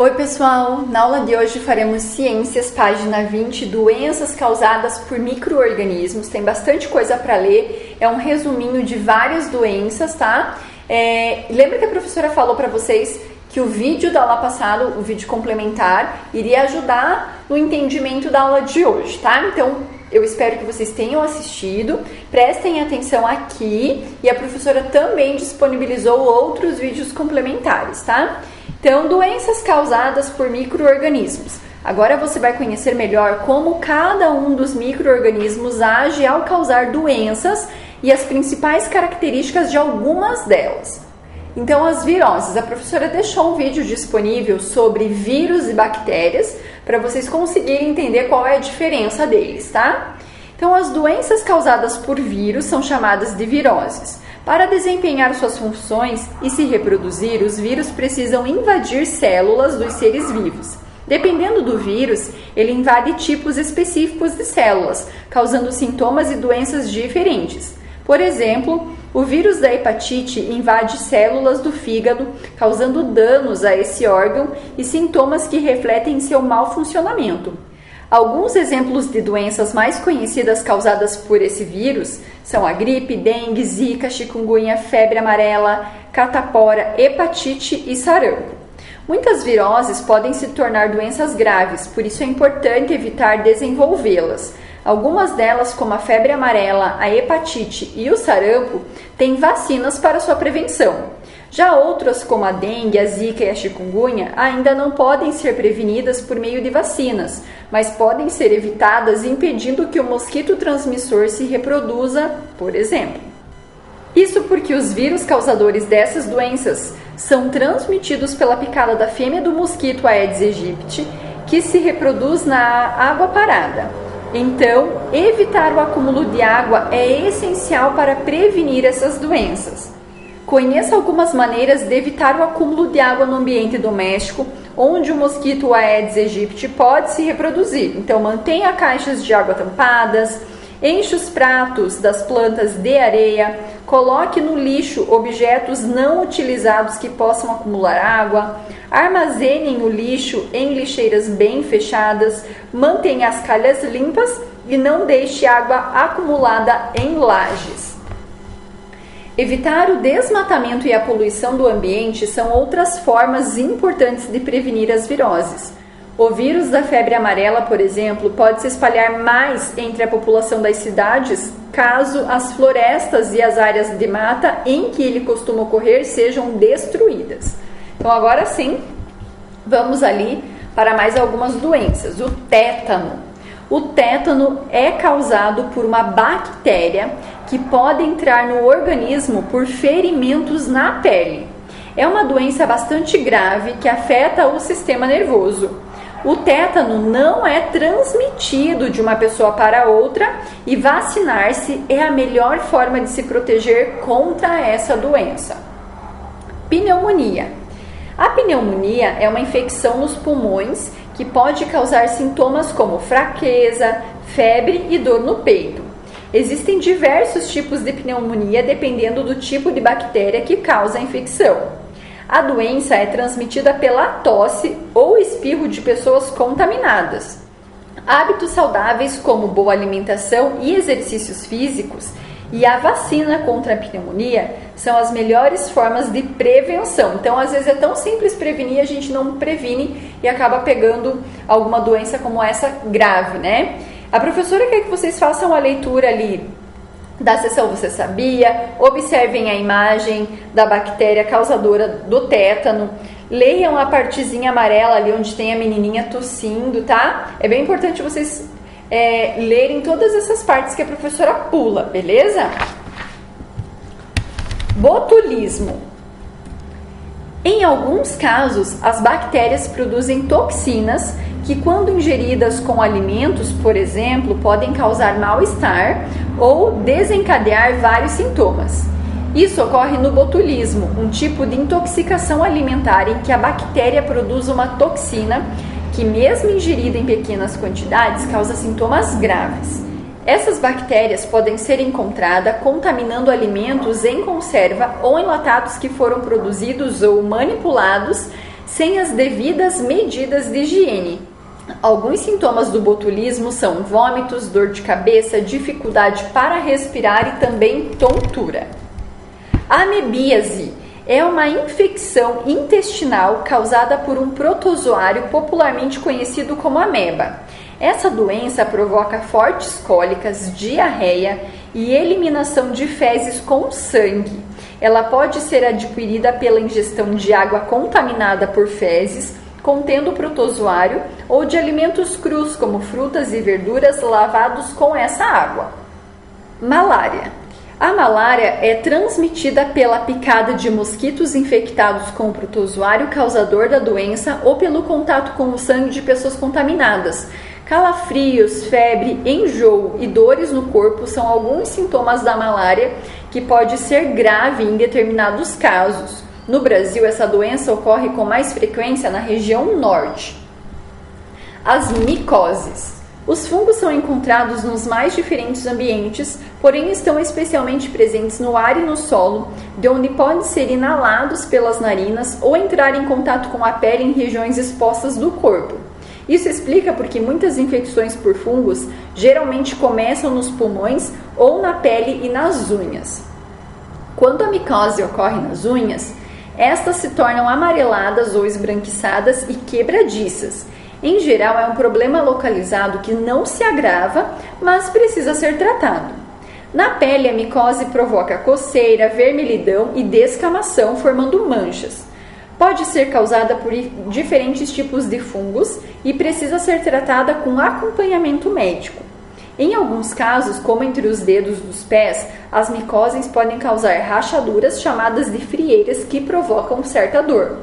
Oi pessoal, na aula de hoje faremos Ciências, página 20, doenças causadas por micro-organismos. Tem bastante coisa para ler, é um resuminho de várias doenças, tá? Lembra que a professora falou para vocês que o vídeo da aula passada, o vídeo complementar, iria ajudar no entendimento da aula de hoje, tá? Então, eu espero que vocês tenham assistido, prestem atenção aqui e a professora também disponibilizou outros vídeos complementares, tá? Então, doenças causadas por micro-organismos. Agora você vai conhecer melhor como cada um dos micro-organismos age ao causar doenças e as principais características de algumas delas. Então, as viroses. A professora deixou um vídeo disponível sobre vírus e bactérias para vocês conseguirem entender qual é a diferença deles, tá? Então, as doenças causadas por vírus são chamadas de viroses. Para desempenhar suas funções e se reproduzir, os vírus precisam invadir células dos seres vivos. Dependendo do vírus, ele invade tipos específicos de células, causando sintomas e doenças diferentes. Por exemplo, o vírus da hepatite invade células do fígado, causando danos a esse órgão e sintomas que refletem seu mau funcionamento. Alguns exemplos de doenças mais conhecidas causadas por esse vírus são a gripe, dengue, zika, chikungunya, febre amarela, catapora, hepatite e sarampo. Muitas viroses podem se tornar doenças graves, por isso é importante evitar desenvolvê-las. Algumas delas, como a febre amarela, a hepatite e o sarampo, têm vacinas para sua prevenção. Já outras, como a dengue, a zika e a chikungunya, ainda não podem ser prevenidas por meio de vacinas, mas podem ser evitadas impedindo que o mosquito transmissor se reproduza, por exemplo. Isso porque os vírus causadores dessas doenças são transmitidos pela picada da fêmea do mosquito Aedes aegypti, que se reproduz na água parada. Então, evitar o acúmulo de água é essencial para prevenir essas doenças. Conheça algumas maneiras de evitar o acúmulo de água no ambiente doméstico, onde o mosquito Aedes aegypti pode se reproduzir. Então, mantenha caixas de água tampadas, enche os pratos das plantas de areia, coloque no lixo objetos não utilizados que possam acumular água, armazenem o lixo em lixeiras bem fechadas, mantenha as calhas limpas e não deixe água acumulada em lajes. Evitar o desmatamento e a poluição do ambiente são outras formas importantes de prevenir as viroses. O vírus da febre amarela, por exemplo, pode se espalhar mais entre a população das cidades caso as florestas e as áreas de mata em que ele costuma ocorrer sejam destruídas. Então, agora sim, vamos ali para mais algumas doenças. O tétano. O tétano é causado por uma bactéria que pode entrar no organismo por ferimentos na pele. É uma doença bastante grave que afeta o sistema nervoso. O tétano não é transmitido de uma pessoa para outra e vacinar-se é a melhor forma de se proteger contra essa doença. Pneumonia. A pneumonia é uma infecção nos pulmões que pode causar sintomas como fraqueza, febre e dor no peito. Existem diversos tipos de pneumonia dependendo do tipo de bactéria que causa a infecção. A doença é transmitida pela tosse ou espirro de pessoas contaminadas. Hábitos saudáveis como boa alimentação e exercícios físicos e a vacina contra a pneumonia são as melhores formas de prevenção. Então, às vezes é tão simples prevenir, a gente não previne e acaba pegando alguma doença como essa grave, né? A professora quer que vocês façam a leitura ali da seção Você Sabia, observem a imagem da bactéria causadora do tétano, leiam a partezinha amarela ali onde tem a menininha tossindo, tá? É bem importante vocês lerem todas essas partes que a professora pula, beleza? Botulismo. Em alguns casos, as bactérias produzem toxinas que, quando ingeridas com alimentos, por exemplo, podem causar mal-estar ou desencadear vários sintomas. Isso ocorre no botulismo, um tipo de intoxicação alimentar em que a bactéria produz uma toxina que, mesmo ingerida em pequenas quantidades, causa sintomas graves. Essas bactérias podem ser encontradas contaminando alimentos em conserva ou enlatados que foram produzidos ou manipulados sem as devidas medidas de higiene. Alguns sintomas do botulismo são vômitos, dor de cabeça, dificuldade para respirar e também tontura. A amebíase é uma infecção intestinal causada por um protozoário popularmente conhecido como ameba. Essa doença provoca fortes cólicas, diarreia e eliminação de fezes com sangue. Ela pode ser adquirida pela ingestão de água contaminada por fezes, contendo protozoário, ou de alimentos crus, como frutas e verduras lavados com essa água. Malária. A malária é transmitida pela picada de mosquitos infectados com o protozoário causador da doença ou pelo contato com o sangue de pessoas contaminadas. Calafrios, febre, enjoo e dores no corpo são alguns sintomas da malária, que pode ser grave em determinados casos. No Brasil, essa doença ocorre com mais frequência na região norte. As micoses. Os fungos são encontrados nos mais diferentes ambientes, porém estão especialmente presentes no ar e no solo, de onde podem ser inalados pelas narinas ou entrar em contato com a pele em regiões expostas do corpo. Isso explica porque muitas infecções por fungos geralmente começam nos pulmões ou na pele e nas unhas. Quando a micose ocorre nas unhas, estas se tornam amareladas ou esbranquiçadas e quebradiças. Em geral, é um problema localizado que não se agrava, mas precisa ser tratado. Na pele, a micose provoca coceira, vermelhidão e descamação, formando manchas. Pode ser causada por diferentes tipos de fungos e precisa ser tratada com acompanhamento médico. Em alguns casos, como entre os dedos dos pés, as micoses podem causar rachaduras chamadas de frieiras que provocam certa dor.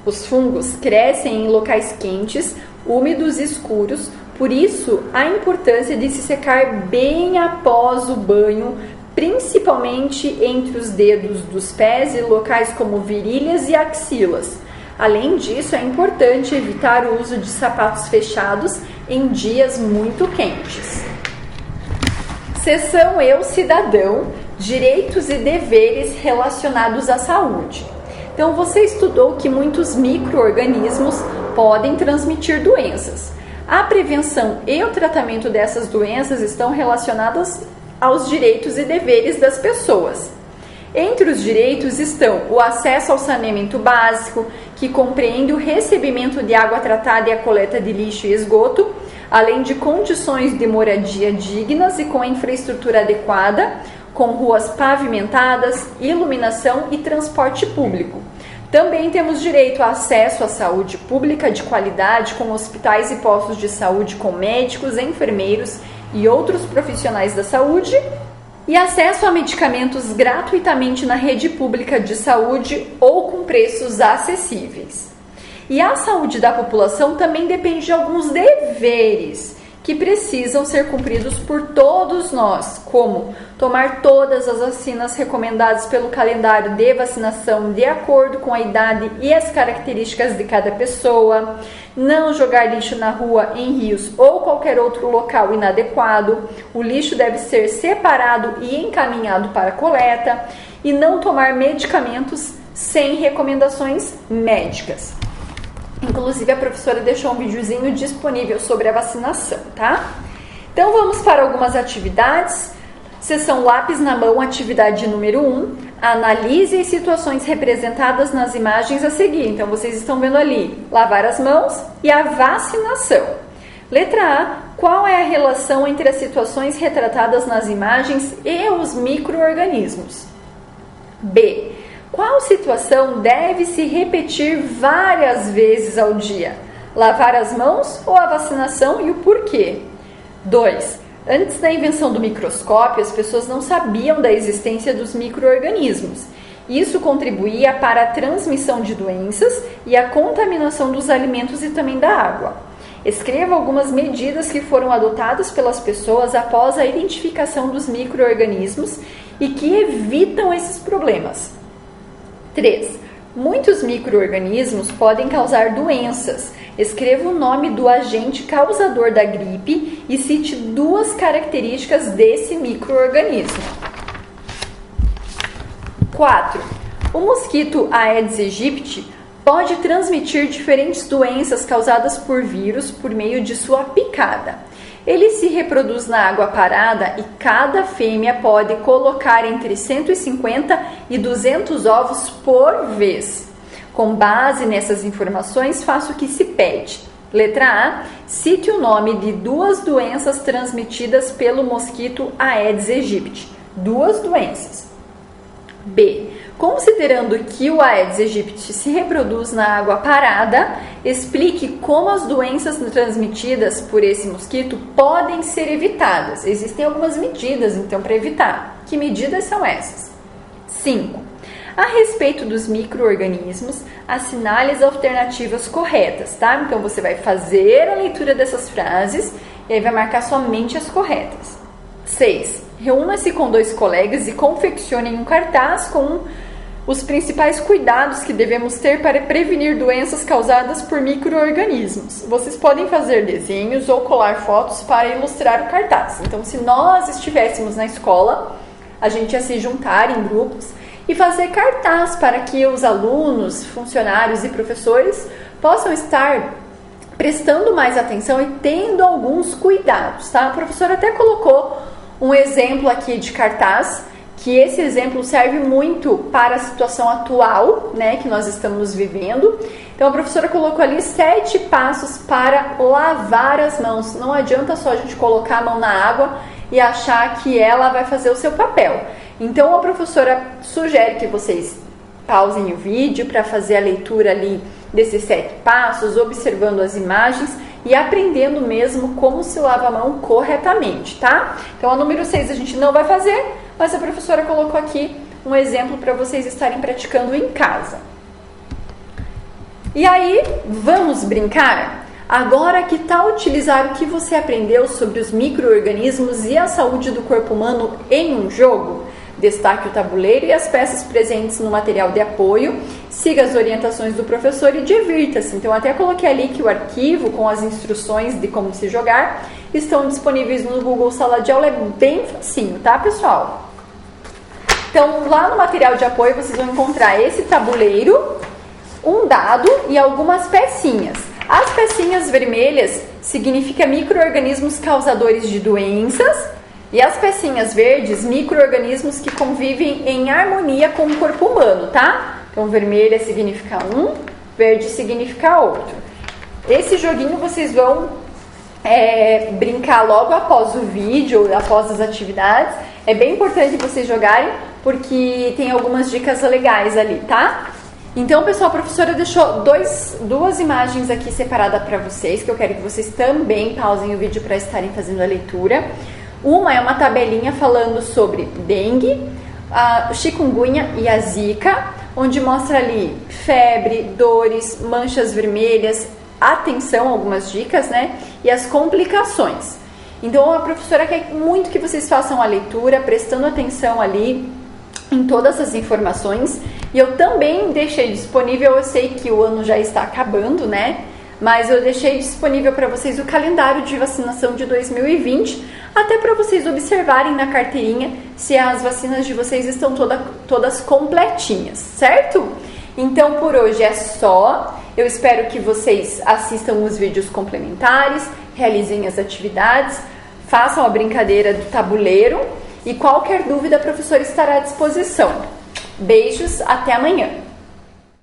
Os fungos crescem em locais quentes, úmidos e escuros, por isso a importância de se secar bem após o banho, principalmente entre os dedos dos pés e locais como virilhas e axilas. Além disso, é importante evitar o uso de sapatos fechados em dias muito quentes. Seção Eu Cidadão, Direitos e Deveres relacionados à saúde. Então, você estudou que muitos micro-organismos podem transmitir doenças. A prevenção e o tratamento dessas doenças estão relacionadas aos direitos e deveres das pessoas. Entre os direitos estão o acesso ao saneamento básico, que compreende o recebimento de água tratada e a coleta de lixo e esgoto, além de condições de moradia dignas e com infraestrutura adequada, com ruas pavimentadas, iluminação e transporte público. Também temos direito a acesso à saúde pública de qualidade, com hospitais e postos de saúde com médicos, enfermeiros e outros profissionais da saúde, e acesso a medicamentos gratuitamente na rede pública de saúde ou com preços acessíveis. E a saúde da população também depende de alguns deveres que precisam ser cumpridos por todos nós, como tomar todas as vacinas recomendadas pelo calendário de vacinação de acordo com a idade e as características de cada pessoa, não jogar lixo na rua, em rios ou qualquer outro local inadequado, o lixo deve ser separado e encaminhado para coleta, e não tomar medicamentos sem recomendações médicas. Inclusive, a professora deixou um videozinho disponível sobre a vacinação, tá? Então, vamos para algumas atividades. Seção Lápis na Mão, atividade número 1. Analise as situações representadas nas imagens a seguir. Então, vocês estão vendo ali, lavar as mãos e a vacinação. Letra A. Qual é a relação entre as situações retratadas nas imagens e os micro-organismos? B. Qual situação deve se repetir várias vezes ao dia? Lavar as mãos ou a vacinação e o porquê? 2. Antes da invenção do microscópio, as pessoas não sabiam da existência dos micro-organismos. Isso contribuía para a transmissão de doenças e a contaminação dos alimentos e também da água. Escreva algumas medidas que foram adotadas pelas pessoas após a identificação dos micro-organismos e que evitam esses problemas. 3. Muitos micro-organismos podem causar doenças. Escreva o nome do agente causador da gripe e cite 2 características desse micro-organismo. 4. O mosquito Aedes aegypti pode transmitir diferentes doenças causadas por vírus por meio de sua picada. Ele se reproduz na água parada e cada fêmea pode colocar entre 150 e 200 ovos por vez. Com base nessas informações, faça o que se pede. Letra A. Cite o nome de 2 doenças transmitidas pelo mosquito Aedes aegypti. 2 doenças. B. Considerando que o Aedes aegypti se reproduz na água parada, explique como as doenças transmitidas por esse mosquito podem ser evitadas. Existem algumas medidas, então, para evitar. Que medidas são essas? 5. A respeito dos micro-organismos, assinale as alternativas corretas, tá? Então, você vai fazer a leitura dessas frases e aí vai marcar somente as corretas. 6. Reúna-se com 2 colegas e confeccione um cartaz com os principais cuidados que devemos ter para prevenir doenças causadas por micro-organismos. Vocês podem fazer desenhos ou colar fotos para ilustrar o cartaz. Então, se nós estivéssemos na escola, a gente ia se juntar em grupos e fazer cartaz para que os alunos, funcionários e professores possam estar prestando mais atenção e tendo alguns cuidados, tá? A professora até colocou um exemplo aqui de cartaz, que esse exemplo serve muito para a situação atual, né, que nós estamos vivendo. Então a professora colocou ali 7 passos para lavar as mãos. Não adianta só a gente colocar a mão na água e achar que ela vai fazer o seu papel. Então a professora sugere que vocês pausem o vídeo para fazer a leitura ali desses 7 passos, observando as imagens e aprendendo mesmo como se lava a mão corretamente, tá? Então a número 6 a gente não vai fazer, mas a professora colocou aqui um exemplo para vocês estarem praticando em casa. E aí, vamos brincar? Agora, que tal utilizar o que você aprendeu sobre os micro-organismos e a saúde do corpo humano em um jogo? Destaque o tabuleiro e as peças presentes no material de apoio, siga as orientações do professor e divirta-se. Então, até coloquei ali que o arquivo com as instruções de como se jogar estão disponíveis no Google Sala de Aula, é bem facinho, tá, pessoal? Então, lá no material de apoio vocês vão encontrar esse tabuleiro, um dado e algumas pecinhas. As pecinhas vermelhas significam micro-organismos causadores de doenças, e as pecinhas verdes, micro-organismos que convivem em harmonia com o corpo humano, tá? Então, vermelha significa um, verde significa outro. Esse joguinho vocês vão brincar logo após o vídeo, após as atividades. É bem importante vocês jogarem, porque tem algumas dicas legais ali, tá? Então, pessoal, a professora deixou 2 imagens aqui separadas para vocês, que eu quero que vocês também pausem o vídeo para estarem fazendo a leitura. Uma é uma tabelinha falando sobre dengue, a chikungunya e a zika, onde mostra ali febre, dores, manchas vermelhas, atenção, algumas dicas, né? E as complicações. Então a professora quer muito que vocês façam a leitura, prestando atenção ali em todas as informações. E eu também deixei disponível, eu sei que o ano já está acabando, né? Mas eu deixei disponível para vocês o calendário de vacinação de 2020, até para vocês observarem na carteirinha se as vacinas de vocês estão todas completinhas, certo? Então, por hoje é só. Eu espero que vocês assistam os vídeos complementares, realizem as atividades, façam a brincadeira do tabuleiro e qualquer dúvida a professora estará à disposição. Beijos, até amanhã!